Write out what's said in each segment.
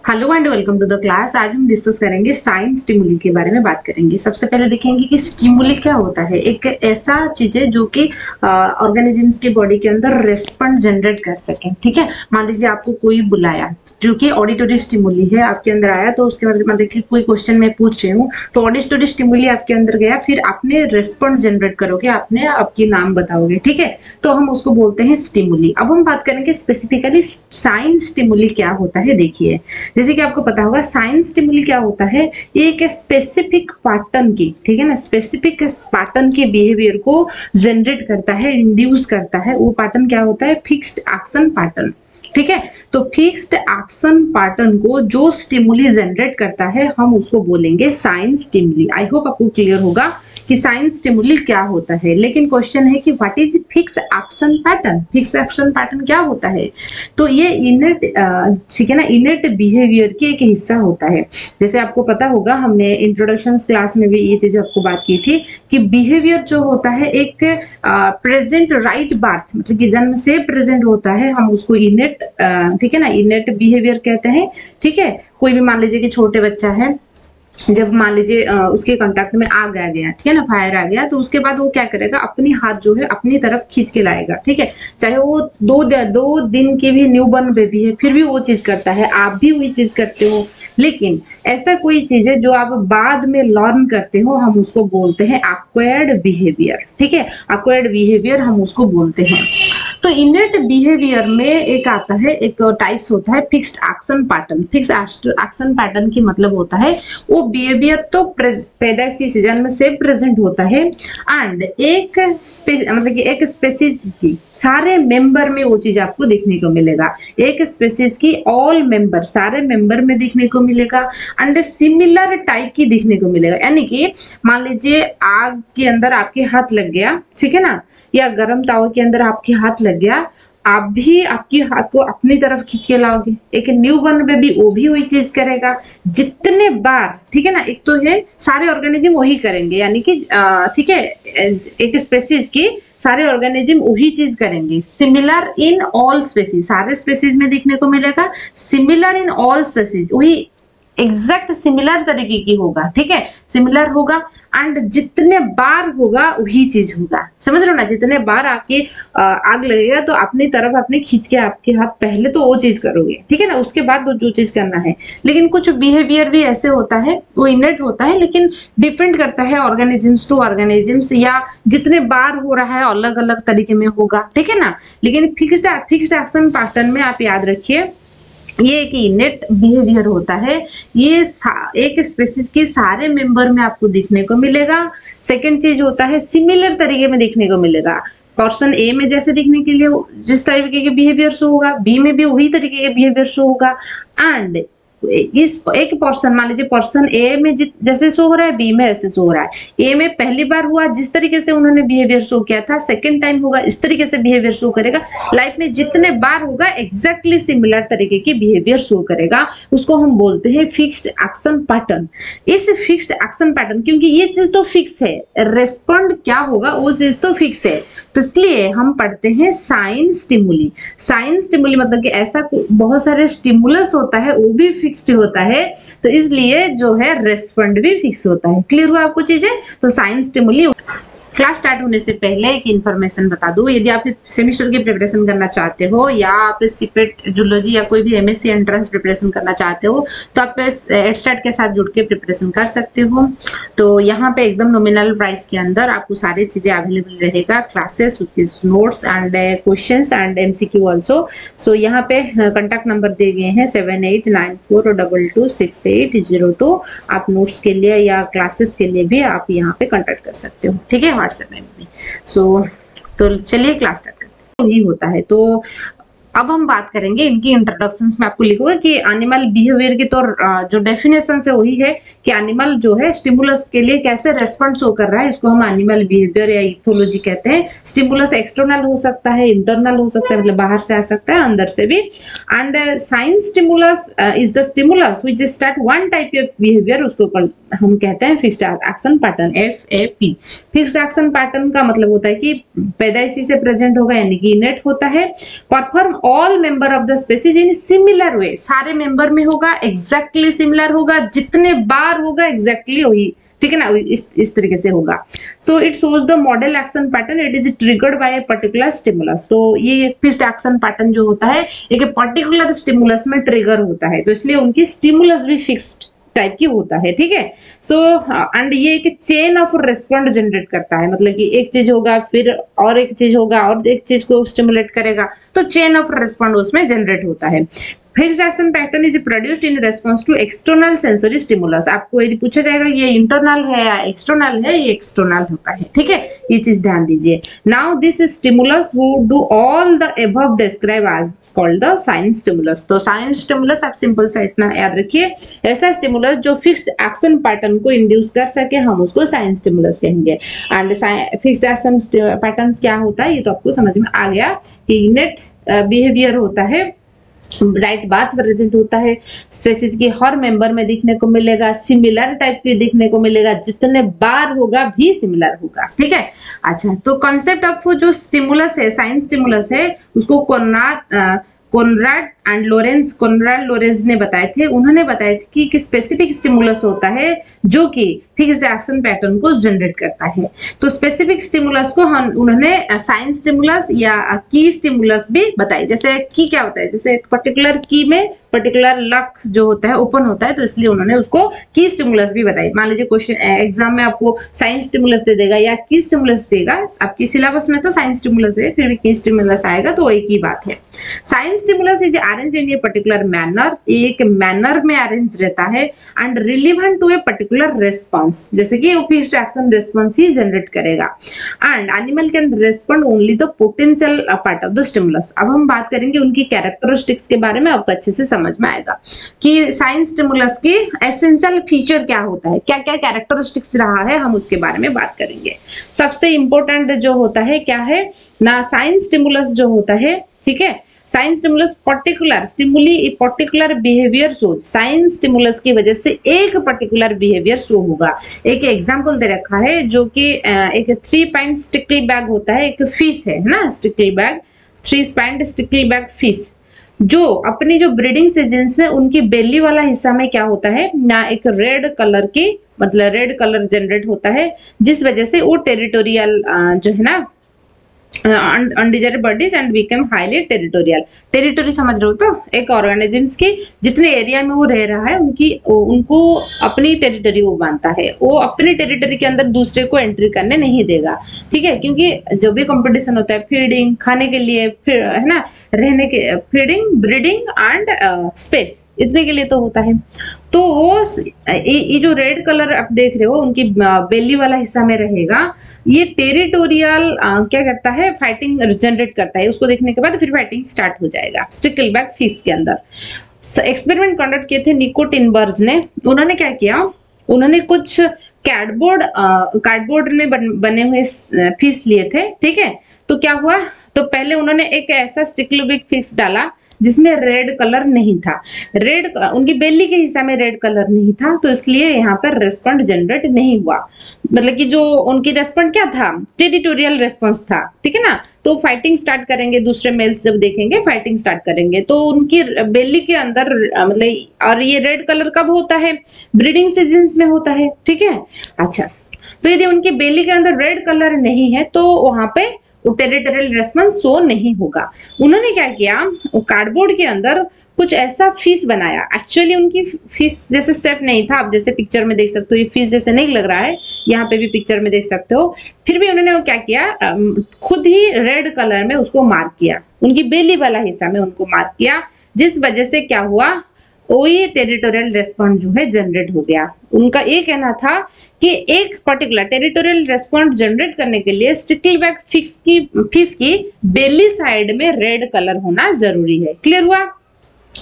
Hello and welcome to the class. आज हम discuss करेंगे साइन स्टिमुली के बारे में बात करेंगे। सबसे पहले देखेंगे कि स्टिमुली क्या होता है। एक ऐसा चीज है जो कि ऑर्गेनिजम्स के बॉडी के अंदर रेस्पॉन्स जनरेट कर सके। ठीक है, मान लीजिए आपको कोई बुलाया जो कि ऑडिटरी स्टिमुली है, आपके अंदर आया, तो उसके बाद देखिए कोई क्वेश्चन मैं पूछ रही हूँ तो ऑडिटरी स्टिमुली आपके अंदर गया, फिर आपने रेस्पॉन्स जनरेट करोगे, आपने आपकी नाम बताओगे। ठीक है, तो हम उसको बोलते हैं स्टिमुली। अब हम बात करेंगे स्पेसिफिकली साइन स्टिमुली क्या होता है। देखिए, जैसे कि आपको पता होगा साइन स्टिमुली क्या होता है, ये एक स्पेसिफिक पैटर्न की, ठीक है ना, स्पेसिफिक पैटर्न के बिहेवियर को जनरेट करता है, इंड्यूस करता है। वो पैटर्न क्या होता है? Fixed action pattern. ठीक है, तो फिक्स्ड एक्शन पैटर्न को जो स्टिमुली जनरेट करता है हम उसको बोलेंगे साइन स्टिमुली। आई होप आपको क्लियर होगा कि साइन स्टिमुली क्या होता है। लेकिन क्वेश्चन है कि what is fix action pattern. Fix action pattern क्या होता है? तो ये इनर्ट, ठीक है ना, इनर्ट बिहेवियर की एक हिस्सा होता है। जैसे आपको पता होगा, हमने इंट्रोडक्शन क्लास में भी ये चीज आपको बात की थी कि बिहेवियर जो होता है एक प्रेजेंट राइट बार्थ, मतलब कि जन्म से प्रेजेंट होता है, हम उसको इनर्ट, ठीक है ना, इनर्ट बिहेवियर कहते हैं। ठीक है, कोई भी मान लीजिए कि छोटे बच्चा है, जब मान लीजिए उसके कांटेक्ट में आग आ गया, ठीक है ना, फायर आ गया, तो उसके बाद वो क्या करेगा, अपनी हाथ जो है अपनी तरफ खींच के लाएगा। ठीक है, चाहे वो दो दिन की भी न्यू बॉर्न बेबी है, फिर भी वो चीज करता है। आप भी वही चीज करते हो। लेकिन ऐसा कोई चीज है जो आप बाद में लर्न करते हो, हम उसको बोलते हैं एक्वायर्ड बिहेवियर। ठीक है, एक्वायर्ड बिहेवियर हम उसको बोलते हैं। तो इनर्ट बिहेवियर में एक आता है, एक टाइप्स होता है fixed action pattern. Fixed action pattern की मतलब होता है वो बिहेवियर तो पैदाइशी से, जन्म से प्रेजेंट होता है, एंड एक मतलब कि एक स्पेसीज की सारे मेंबर में वो चीज आपको देखने को मिलेगा। एक स्पेसीज की ऑल मेंबर, सारे मेंबर में देखने को मिलेगा, एंड सिमिलर टाइप की देखने को मिलेगा। यानी कि मान लीजिए आग के अंदर आपके हाथ लग गया, ठीक है ना, या गर्म तावा के अंदर आपके हाथ लग गया, आप भी आपकी हाथ को अपनी तरफ खींच के लाओगे। एक न्यू बॉर्न बेबी वो भी वही चीज करेगा जितने बार, ठीक है ना। एक तो है सारे ऑर्गेनिज्म वही करेंगे, यानी कि ठीक है, एक स्पेसीज की सारे ऑर्गेनिज्म वही चीज करेंगे। सिमिलर इन ऑल स्पेसीज, सारे स्पेसीज में देखने को मिलेगा। सिमिलर इन ऑल स्पेसीज, वही एग्जैक्ट सिमिलर तरीके की होगा। ठीक है, सिमिलर होगा, एंड जितने बार होगा वही चीज होगा। समझ रहे हो ना, जितने बार आपके आग लगेगा तो अपनी तरफ अपने खींच के आपके हाथ पहले तो वो चीज करोगे, ठीक है ना, उसके बाद जो चीज करना है। लेकिन कुछ बिहेवियर भी ऐसे होता है, वो इनर्ट होता है, लेकिन डिपेंड करता है ऑर्गेनिजम्स टू ऑर्गेनिजम्स, या जितने बार हो रहा है अलग अलग तरीके में होगा। ठीक है ना, लेकिन फिक्स्ड एक्शन पैटर्न में आप याद रखिए ये एक इनेट बिहेवियर होता है। ये एक स्पेसीज के सारे मेंबर में आपको देखने को मिलेगा। सेकंड चीज होता है सिमिलर तरीके में देखने को मिलेगा। पर्सन ए में जैसे देखने के लिए जिस तरीके के बिहेवियर शो होगा, बी में भी वही तरीके के बिहेवियर शो होगा। एंड इस एक पर्सन, मान लीजिए पर्सन ए में जैसे शो हो रहा है, बी में ऐसे शो हो रहा है। ए में पहली बार हुआ जिस तरीके से उन्होंने बिहेवियर शो किया था, सेकंड टाइम होगा इस तरीके से बिहेवियर शो करेगा। लाइफ में जितने बार होगा एग्जैक्टली सिमिलर तरीके की बिहेवियर शो करेगा, उसको हम बोलते हैं फिक्स्ड एक्शन पैटर्न। इस फिक्स्ड एक्शन पैटर्न, क्योंकि ये चीज तो फिक्स है, रेस्पॉन्ड क्या होगा वो चीज तो फिक्स है, तो इसलिए हम पढ़ते हैं साइन स्टिमुली। साइन स्टिमुली मतलब कि ऐसा बहुत सारे स्टिमुलस होता है, वो भी फिक्स्ड होता है, तो इसलिए जो है रेस्पॉन्ड भी फिक्स होता है। क्लियर हुआ आपको चीजें? तो साइन स्टिमुली। क्लास स्टार्ट होने से पहले एक इन्फॉर्मेशन बता दूं, यदि आप सेमेस्टर की प्रिपरेशन करना चाहते हो, या आप सीपेट जूलॉजी या कोई भी एमएससी एंट्रेंस प्रिपरेशन करना चाहते हो, तो आप एडस्टार्ट के साथ जुड़ के प्रिपरेशन कर सकते हो। तो यहाँ पे एकदम नॉमिनल प्राइस के अंदर आपको सारी चीजें अवेलेबल रहेगा, क्लासेस, उसके notes and questions and MCQ also. So यहाँ पे कॉन्टैक्ट नंबर दिए गए हैं 7894226802। आप नोट्स के लिए या क्लासेस के लिए भी आप यहाँ पे कॉन्टैक्ट कर सकते हो, ठीक है, व्हाट्सएप में भी। तो चलिए क्लास स्टार्ट करते हैं। यही होता है। तो अब हम बात करेंगे इनकी इंट्रोडक्शंस में। आपको लिखोगे कि एनिमल बिहेवियर की तो जो डेफिनेशन है वही है कि एनिमल जो है स्टिमुलस के लिए कैसे रेस्पॉन्ड शो कर रहा है, इसको हम एनिमल बिहेवियर या इथोलॉजी कहते हैं। स्टिमुलस एक्सटर्नल हो सकता है, इंटरनल हो सकता है, मतलब बाहर से आ सकता है, अंदर से भी। And sign stimulus is the stimulus which start one type of behaviour, उसको हम कहते हैं fixed action pattern, FAP। Fixed action pattern का मतलब होता है कि पैदाइशी से प्रेजेंट होगा, यानी कि इनेट होता है। Perform all member of the species in similar way, सारे मेंबर में होगा, एग्जैक्टली सिमिलर होगा, जितने बार होगा एग्जैक्टली वही, ठीक है ना, इस तरीके से होगा। So it shows the model action pattern, it is triggered by a particular stimulus. तो ये फिक्स्ड एक्शन पैटर्न जो होता है एक पर्टिकुलर स्टिमुलस में ट्रिगर होता है, तो इसलिए उनकी स्टिमुलस भी फिक्स्ड टाइप की होता है, ठीक है। सो एंड ये एक चेन ऑफ रिस्पॉन्ड जनरेट करता है, मतलब कि एक चीज होगा फिर और एक चीज होगा और एक चीज को स्टिमुलेट करेगा, तो चेन ऑफ रिस्पॉन्ड उसमें जनरेट होता है। Fixed action pattern is produced in response to external sensory stimulus. आपको यदि पूछा जाएगा ये इंटरनल है या एक्सटर्नल है, ये एक्सटर्नल होता है, ठीक है, ये चीज ध्यान दीजिए। Now this stimulus who do all the above describe as called the sign stimulus. तो साइन स्टिमुलस आप सिंपल सा इतना याद रखिए, ऐसा स्टिमुलस जो फिक्स्ड एक्शन पैटर्न को इंड्यूस कर सके हम उसको साइन स्टिमुलस कहेंगे। एंड फिक्स्ड एक्शन पैटर्न क्या होता है ये तो आपको समझ में आ गया कि इनेट बिहेवियर होता है, राइट बात प्रेजेंट होता है, स्पेसीज के हर मेंबर में दिखने को मिलेगा, सिमिलर टाइप की दिखने को मिलेगा, जितने बार होगा भी सिमिलर होगा, ठीक है। अच्छा, तो कॉन्सेप्ट ऑफ जो स्टिमुलस है, साइन स्टिमुलस है, उसको कोनराड लोरेंज ने बताए थे। उन्होंने बताया थे कि स्पेसिफिक स्टिमुलस होता है जो कि फिक्स्ड एक्शन पैटर्न को जनरेट करता है। तो स्पेसिफिक स्टिमुलस को उन्होंने साइन स्टिमुलस या की स्टिमुलस भी बताई। जैसे की क्या होता है, जैसे पर्टिकुलर की में पर्टिकुलर लक जो होता है ओपन होता है, तो इसलिए उन्होंने उसको की स्टिमुलस भी बताई। मान लीजिए क्वेश्चन एग्जाम में आपको साइन स्टिमुलस दे देगा या की स्टिमुलस देगा, आपकी सिलेबस में तो साइन स्टिमुलस है, फिर भी की स्टिमुलस आएगा, तो वही की बात है। Sign stimulus is arrange in a particular manner, एक मैनर में अरेंज रहता है, and relevant to a particular response, जैसे कि वो फिक्स्ड एक्शन रेस्पॉन्स ही जनरेट करेगा। And animal can respond only the potential part of the stimulus. अब हम बात करेंगे उनकी कैरेक्टरिस्टिक्स के बारे में, आपको अच्छे से समझ में आएगा कि साइन स्टिमुलस की एसेंशियल फीचर क्या होता है, क्या क्या कैरेक्टरिस्टिक्स रहा है, हम उसके बारे में बात करेंगे। सबसे इंपॉर्टेंट जो होता है क्या है ना, साइन स्टिमुलस जो होता है, ठीक है, sign stimulus particular stimuli particular behaviour show, sign stimulus की वजह से एक पर्टिकुलर बिहेवियर शो होगा। एक एग्जांपल दे रखा है जो कि एक 3 पॉइंट स्टिकल बैग होता है, एक फिश है ना, sticker bag, 3 point sticker bag fish, जो अपनी जो ब्रीडिंग सीजन्स में उनकी बेली वाला हिस्सा में क्या होता है ना, एक रेड कलर की मतलब रेड कलर जनरेट होता है, जिस वजह से वो टेरिटोरियल जो है ना undesired bodies and become highly territorial. Territory समझ रहे हो, तो एक ऑर्गेनिजम्स की जितने एरिया में वो रह रहा है उनको अपनी टेरिटोरी वो मानता है, वो अपनी टेरिटोरी के अंदर दूसरे को एंट्री करने नहीं देगा, ठीक है, क्योंकि जो भी कंपटीशन होता है फीडिंग, खाने के लिए है ना, रहने के, फीडिंग, ब्रीडिंग एंड स्पेस, इतने के लिए तो होता है। तो वो ये जो रेड कलर आप देख रहे हो उनकी बेली वाला हिस्सा में रहेगा, ये टेरिटोरियल क्या करता है, फाइटिंग जनरेट करता है, उसको देखने के बाद फिर फाइटिंग स्टार्ट हो जाएगा स्टिकल बैग फिश के अंदर। एक्सपेरिमेंट कंडक्ट किए थे निको टिनबर्ग ने। उन्होंने क्या किया, उन्होंने कुछ कार्डबोर्ड में बने हुए फिश लिए थे, ठीक है। तो क्या हुआ, तो पहले उन्होंने एक ऐसा स्टिकल बैग फिश डाला जिसमें रेड कलर नहीं था, उनकी बेली के हिस्सा में रेड कलर नहीं था, तो इसलिए यहाँ पर रेस्पॉन्ड जनरेट नहीं हुआ। मतलब कि जो उनकी रेस्पॉन्ड क्या था, टेरिटोरियल रेस्पॉन्स था, ठीक है ना। तो फाइटिंग स्टार्ट करेंगे, दूसरे मेल्स जब देखेंगे फाइटिंग स्टार्ट करेंगे, तो उनकी बेली के अंदर मतलब, और ये रेड कलर कब होता है, ब्रीडिंग सीजन्स में होता है, ठीक है। अच्छा, तो यदि उनकी बेली के अंदर रेड कलर नहीं है तो वहां पे टेरिटोरियल रेस्पॉन्स शो नहीं होगा। उन्होंने क्या किया, कार्डबोर्ड के अंदर कुछ ऐसा फिश बनाया, एक्चुअली उनकी फिश जैसे शेप नहीं था, आप जैसे पिक्चर में देख सकते हो, ये फिश जैसे नहीं लग रहा है, यहाँ पे भी पिक्चर में देख सकते हो, फिर भी उन्होंने वो क्या किया, खुद ही रेड कलर में उसको मार्क किया, उनकी बेली वाला हिस्सा में उनको मार्क किया, जिस वजह से क्या हुआ, वही टेरिटोरियल रेस्पॉन्ड जो है जनरेट हो गया। उनका ये कहना था कि एक पर्टिकुलर टेरिटोरियल रेस्पॉन्ड जनरेट करने के लिए स्टिकल बैग फिश की बेली साइड में रेड कलर होना जरूरी है। क्लियर हुआ।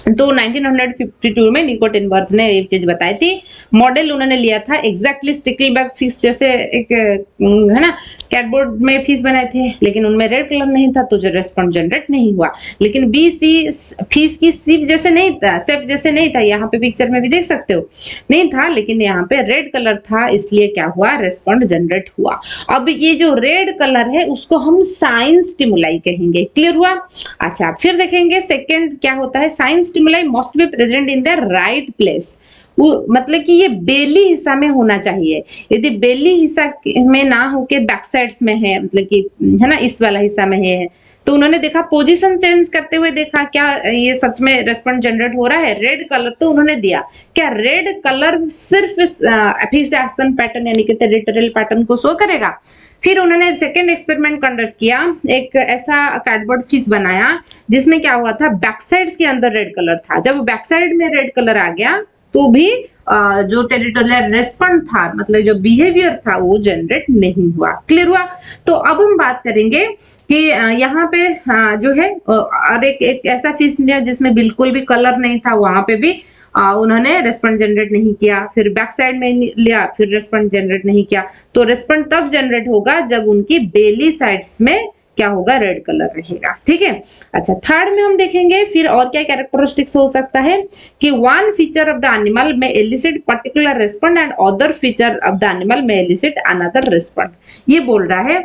तो 1952 में निको टिनबर्ग ने ये चीज बताई थी। मॉडल उन्होंने लिया था एग्जैक्टली स्टिकल बैग फिश जैसे एक है ना कैटबोर्ड में फीस बनाए थे लेकिन उनमें रेड कलर नहीं था तो जो रेस्पॉन्ड जनरेट नहीं हुआ। लेकिन बी सी फीस की सीप जैसे नहीं था, सेप जैसे नहीं था, यहाँ पे पिक्चर में भी देख सकते हो नहीं था, लेकिन यहाँ पे रेड कलर था इसलिए क्या हुआ, रेस्पॉन्ड जनरेट हुआ। अब ये जो रेड कलर है उसको हम साइन स्टिमुलाई कहेंगे। क्लियर हुआ? अच्छा, फिर देखेंगे सेकंड क्या होता है, sign stimuli must be present in the right place. वो मतलब कि ये बेली हिस्सा में होना चाहिए। यदि बेली हिस्सा में ना होके बैक साइड्स में है, मतलब कि है ना इस वाला हिस्सा में है, तो उन्होंने देखा पोजीशन चेंज करते हुए देखा क्या ये सच में रेस्पॉन्ड जनरेट हो रहा है। रेड कलर तो उन्होंने दिया, क्या रेड कलर सिर्फ फिक्स्ड एक्शन पैटर्न यानी कि टेरिटोरियल पैटर्न को शो करेगा? फिर उन्होंने सेकेंड एक्सपेरिमेंट कंडक्ट किया, एक ऐसा कार्डबोर्ड फिश बनाया जिसमें क्या हुआ था, बैक साइड्स के अंदर रेड कलर था। जब बैक साइड में रेड कलर आ गया तो भी जो टेरिटोरियल रेस्पॉन्ड था, मतलब जो बिहेवियर था, वो जनरेट नहीं हुआ। क्लियर हुआ? तो अब हम बात करेंगे कि यहाँ पे जो है और एक ऐसा फिश लिया जिसमें बिल्कुल भी कलर नहीं था, वहां पे भी उन्होंने रेस्पॉन्ड जनरेट नहीं किया। फिर बैक साइड में लिया, फिर रेस्पॉन्ड जनरेट नहीं किया। तो रेस्पॉन्ड तब जनरेट होगा जब उनकी बेली साइड्स में क्या होगा, रेड कलर रहेगा। ठीक है। अच्छा, थर्ड में हम देखेंगे फिर और क्या कैरेक्टरिस्टिक्स हो सकता है कि one feature of the animal may elicit particular respond and other feature of the animal may elicit another respond. ये बोल रहा है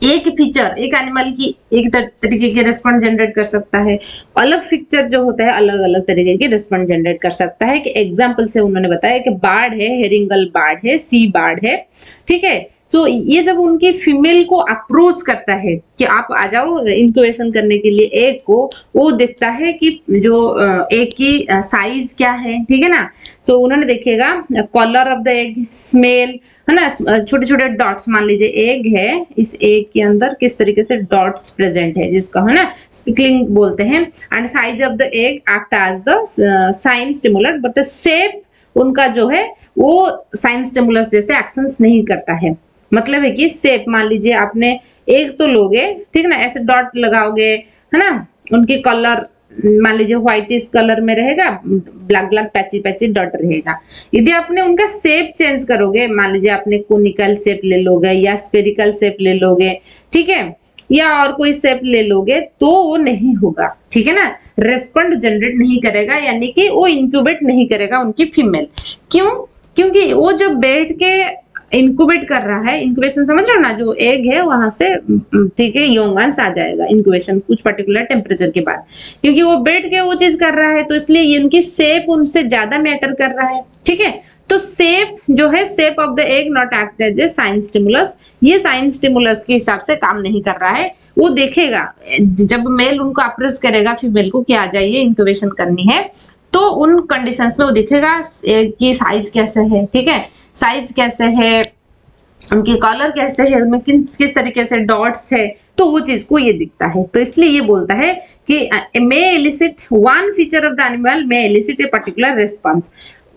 एक फीचर एक एनिमल की एक तरीके के रिस्पॉन्ड जनरेट कर सकता है, अलग फीचर जो होता है अलग अलग तरीके के रिस्पॉन्ड जनरेट कर सकता है। कि एग्जांपल से उन्होंने बताया कि बार्ड है, हेरिंगल बार्ड है, सी बार्ड है। ठीक है। तो ये जब उनकी फीमेल को अप्रोच करता है कि आप आ जाओ इंक्यूबेशन करने के लिए एग को, वो देखता है कि जो एग की साइज क्या है। ठीक है ना। तो उन्होंने देखेगा colour of the egg, smell, है ना, छोटे छोटे डॉट्स, मान लीजिए एग है, इस एग के अंदर किस तरीके से डॉट्स प्रेजेंट है जिसको है ना स्पिकलिंग बोलते हैं। And size of the egg act as the sign stimulus, but the shape उनका जो है वो साइन स्टिमुलस जैसे एक्शंस नहीं करता है। मतलब है कि शेप, मान लीजिए आपने एग तो लोगे, ठीक ना, ऐसे डॉट लगाओगे, है ना, उनके कलर मान लीजिए व्हाइटिश कलर में रहेगा, black black patchy patchy dot रहेगा। यदि आपने उनका शेप चेंज करोगे, मान लीजिए आपने कोनिकल शेप ले लोगे या स्फेरिकल शेप ले लोगे, ठीक है, या और कोई शेप ले लोगे, तो वो नहीं होगा। ठीक है ना, रेस्पॉन्ड जनरेट नहीं करेगा, यानी कि वो इंक्यूबेट नहीं करेगा उनकी फीमेल। क्यों? क्योंकि वो जब बैठ के इंक्यूबेट कर रहा है, इंक्यूबेशन समझ रहे हो ना, जो एग है वहां से ठीक है योंग अंश आ जाएगा इंक्यूबेशन कुछ पर्टिकुलर टेम्परेचर के बाद, क्योंकि वो बैठ के वो चीज कर रहा है, तो इसलिए इनकी शेप उनसे ज्यादा मैटर कर रहा है। ठीक है। तो शेप जो है, shape of the egg not act as a sign stimulus, ये साइन स्टिमुलस के हिसाब से काम नहीं कर रहा है। वो देखेगा जब मेल उनको अप्रोच करेगा फीमेल को कि आ जाइए इंक्यूबेशन करनी है, तो उन कंडीशंस में वो देखेगा कि साइज कैसे है, ठीक है, साइज कैसे है, उनके कलर कैसे है, उनमें किस तरीके से डॉट्स है, तो वो चीज को ये दिखता है। तो इसलिए ये बोलता है कि may elicit one feature of the animal may elicit a particular response.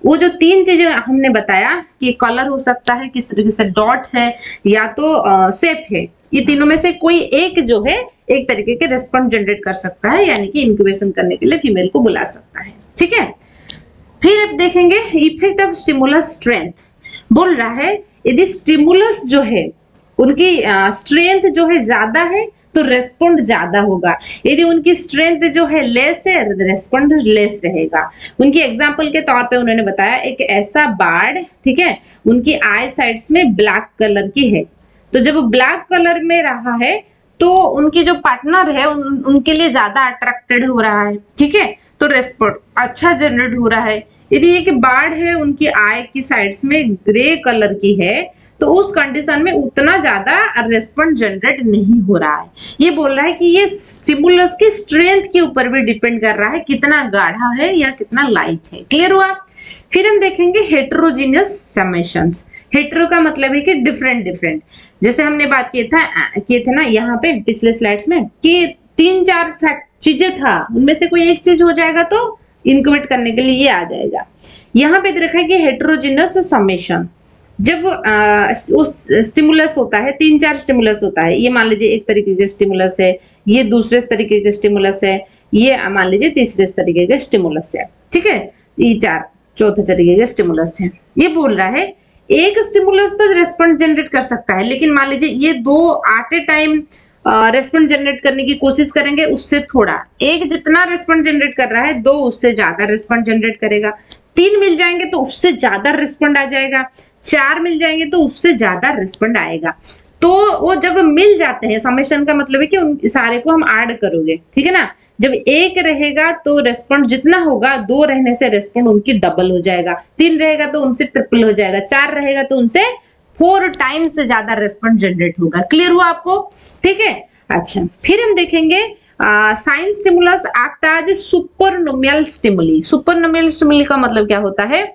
वो जो तीन चीजें हमने बताया कि कलर हो सकता है, किस तरीके से डॉट है, या तो शेप है, ये तीनों में से कोई एक जो है एक तरीके के रिस्पॉन्स जनरेट कर सकता है, यानी कि इंक्यूबेशन करने के लिए फीमेल को बुला सकता है। ठीक है। फिर अब देखेंगे इफेक्ट ऑफ स्टिमुलस स्ट्रेंथ। बोल रहा है यदि स्टिमुलस जो है उनकी स्ट्रेंथ जो है ज्यादा है तो रेस्पॉन्ड ज्यादा होगा, यदि उनकी स्ट्रेंथ जो है लेस है रेस्पॉन्ड लेस रहेगा। उनकी एग्जांपल के तौर पे उन्होंने बताया एक ऐसा बार्ड, ठीक है, उनकी आई साइड्स में ब्लैक कलर की है, तो जब ब्लैक कलर में रहा है तो उनकी जो पार्टनर है उनके लिए ज्यादा अट्रैक्टेड हो रहा है। ठीक है। तो रेस्पॉन्ड अच्छा जनरेट हो रहा है। यदि एक बार्ड है उनकी आई की साइड्स में ग्रे कलर की है, तो उस कंडीशन में उतना ज्यादा रेस्पॉन्ड जनरेट नहीं हो रहा है। ये बोल रहा है कि ये स्टिमुलस की स्ट्रेंथ के ऊपर भी डिपेंड कर रहा है, कितना गाढ़ा है या कितना लाइट है। क्लियर हुआ? फिर हम देखेंगे हेटेरोजीनियस समेशंस। हेटेरो का मतलब है कि डिफरेंट डिफरेंट, जैसे हमने बात किए थे ना यहाँ पे पिछले स्लाइड्स में कि 3-4 चीजें था, उनमें से कोई एक चीज हो जाएगा तो इंक्यूबेट करने के लिए ये आ जाएगा। यहाँ पे देखा है कि हेटेरोजीनियस समेशन, जब उस स्टिमुलस होता है, 3-4 स्टिमुलस होता है, ये मान लीजिए एक तरीके के स्टिमुलस है, ये दूसरे तरीके के स्टिमुलस है, ये मान लीजिए तीसरे तरीके के स्टिमुलस है। ठीक है, ये 4 चौथे तरीके के स्टिमुलस है। ये बोल रहा है एक स्टिमुलस तो रेस्पॉन्स जनरेट कर सकता है, लेकिन मान लीजिए ये दो at a time response generate करने की कोशिश करेंगे, उससे थोड़ा, एक जितना रेस्पॉन्स जनरेट कर रहा है दो उससे ज्यादा रेस्पॉन्स जनरेट करेगा, तीन मिल जाएंगे तो उससे ज्यादा रिस्पॉन्ड आ जाएगा, चार मिल जाएंगे तो उससे ज्यादा रिस्पॉन्ड आएगा। तो वो जब मिल जाते हैं, समेशन का मतलब है कि उन सारे को हम ऐड करोगे, ठीक है ना। जब एक रहेगा तो रेस्पॉन्ड जितना होगा, दो रहने से रेस्पॉन्ड उनकी डबल हो जाएगा, तीन रहेगा तो उनसे ट्रिपल हो जाएगा, चार रहेगा तो उनसे 4 टाइम्स से ज्यादा रेस्पॉन्ड जनरेट होगा। क्लियर हुआ आपको? ठीक है। अच्छा, फिर हम देखेंगे sign stimulus act as supernormal stimuli. Supernormal stimuli का मतलब क्या होता है?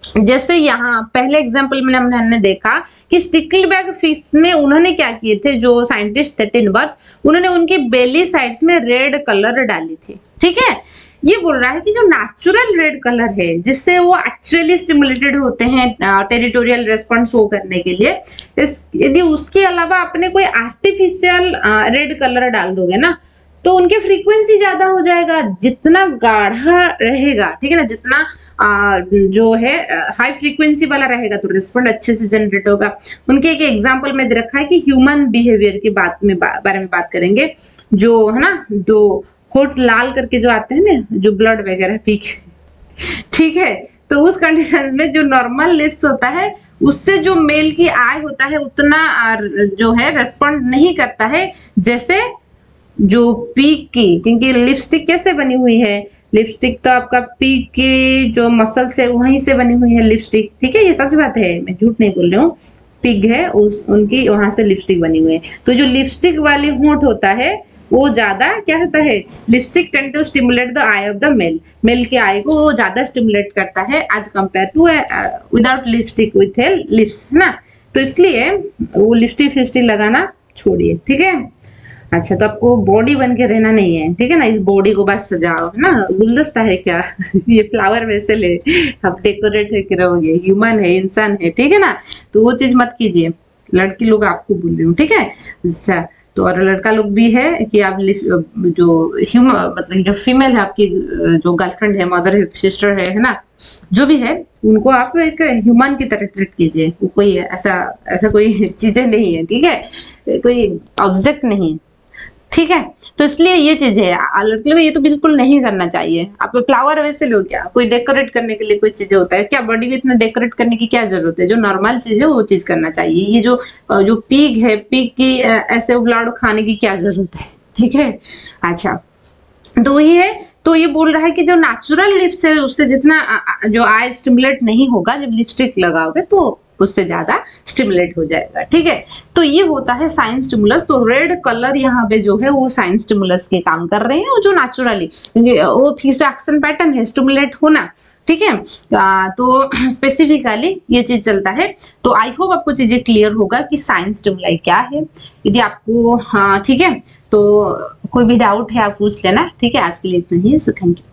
जैसे यहाँ पहले एग्जांपल में हमने देखा कि स्टिकलबैग फिश में उन्होंने क्या किए थे, जो साइंटिस्ट थे टिन वर्ड्स, उन्होंने उनके बेली साइड्स में रेड कलर डाली थी। ठीक है, ये बोल रहा है कि जो नेचुरल रेड कलर है जिससे वो एक्चुअली स्टिमुलेटेड होते हैं टेरिटोरियल रेस्पॉन्स शो करने के लिए, यदि उसके अलावा अपने कोई आर्टिफिशियल रेड कलर डाल दोगे ना तो उनके फ्रीक्वेंसी ज्यादा हो जाएगा। जितना गाढ़ा रहेगा, ठीक है ना, जितना जो है हाई फ्रीक्वेंसी वाला रहेगा तो रिस्पॉन्ड अच्छे से जनरेट होगा। उनके एक एग्जांपल में दे रखा है कि ह्यूमन बिहेवियर की बारे में बात करेंगे, जो है ना, जो होठ लाल करके जो आते हैं ना, जो ब्लड वगैरह पी के, ठीक है, तो उस कंडीशन में जो नॉर्मल लिप्स होता है उससे जो मेल की आई होता है उतना जो है रेस्पॉन्ड नहीं करता है, जैसे जो पीक की, क्योंकि लिपस्टिक कैसे बनी हुई है, लिपस्टिक तो आपका पीक की जो मसल से वहीं से बनी हुई है लिपस्टिक, ठीक है, ये सच बात है, मैं झूठ नहीं बोल रही हूँ, पिग है उनकी वहां से लिपस्टिक बनी हुई है। तो जो लिपस्टिक वाली होंठ होता है वो ज्यादा क्या होता है, lipstick tend to stimulate the eye of the male, male के आई को वो ज्यादा स्टिमुलेट करता है as compare to without lipstick with lips, है ना। तो इसलिए वो लिपस्टिक लगाना छोड़िए, ठीक है। अच्छा, तो आपको बॉडी बन के रहना नहीं है, ठीक है ना, इस बॉडी को बस सजाओ, है ना, गुलदस्ता है क्या ये फ्लावर वैसे ले आप डेकोरेट है कि रहोगे, ह्यूमन है, इंसान है, ठीक है ना, तो वो चीज मत कीजिए। लड़की लोग आपको बोल रही हूँ, ठीक है। अच्छा, तो और लड़का लोग भी है कि आप जो ह्यूमन मतलब जो फीमेल है आपकी, जो गर्लफ्रेंड है, मदर है, सिस्टर है ना, जो भी है, उनको आप एक ह्यूमन की तरह ट्रीट कीजिए। वो कोई ऐसा कोई चीजें नहीं है, ठीक है, कोई ऑब्जेक्ट नहीं, ठीक है। तो इसलिए ये चीज है, लड़के लोग ये तो बिल्कुल नहीं करना चाहिए। आप फ्लावर वैसे लो क्या, कोई डेकोरेट करने के लिए कोई चीजें होता है क्या, बॉडी को इतना डेकोरेट करने की क्या जरूरत है, जो नॉर्मल चीज है वो चीज करना चाहिए। ये जो पीग है, पीग की ऐसे उबलाड़ खाने की क्या जरूरत है, ठीक है। अच्छा, तो ये है, तो ये बोल रहा है कि जो नेचुरल लिप्स है उससे जितना जो आई स्टिमुलेट नहीं होगा, जब लिपस्टिक लगाओगे तो उससे ज्यादा स्टिमुलेट हो जाएगा, ठीक है। तो ये होता है साइन स्टिमुलस। तो रेड कलर यहाँ पे जो है वो साइन स्टिमुलस के काम कर रहे हैं, और जो नेचुरली, क्योंकि वो फिक्स्ड एक्शन पैटर्न है स्टिमुलेट होना, ठीक है। तो स्पेसिफिकली ये चीज चलता है। तो आई होप आपको चीजें क्लियर होगा कि साइन स्टिमुलाई क्या है। यदि आपको ठीक है, तो कोई भी डाउट है आप पूछ लेना, ठीक है। आज के लिए इतना ही, सो थैंक यू।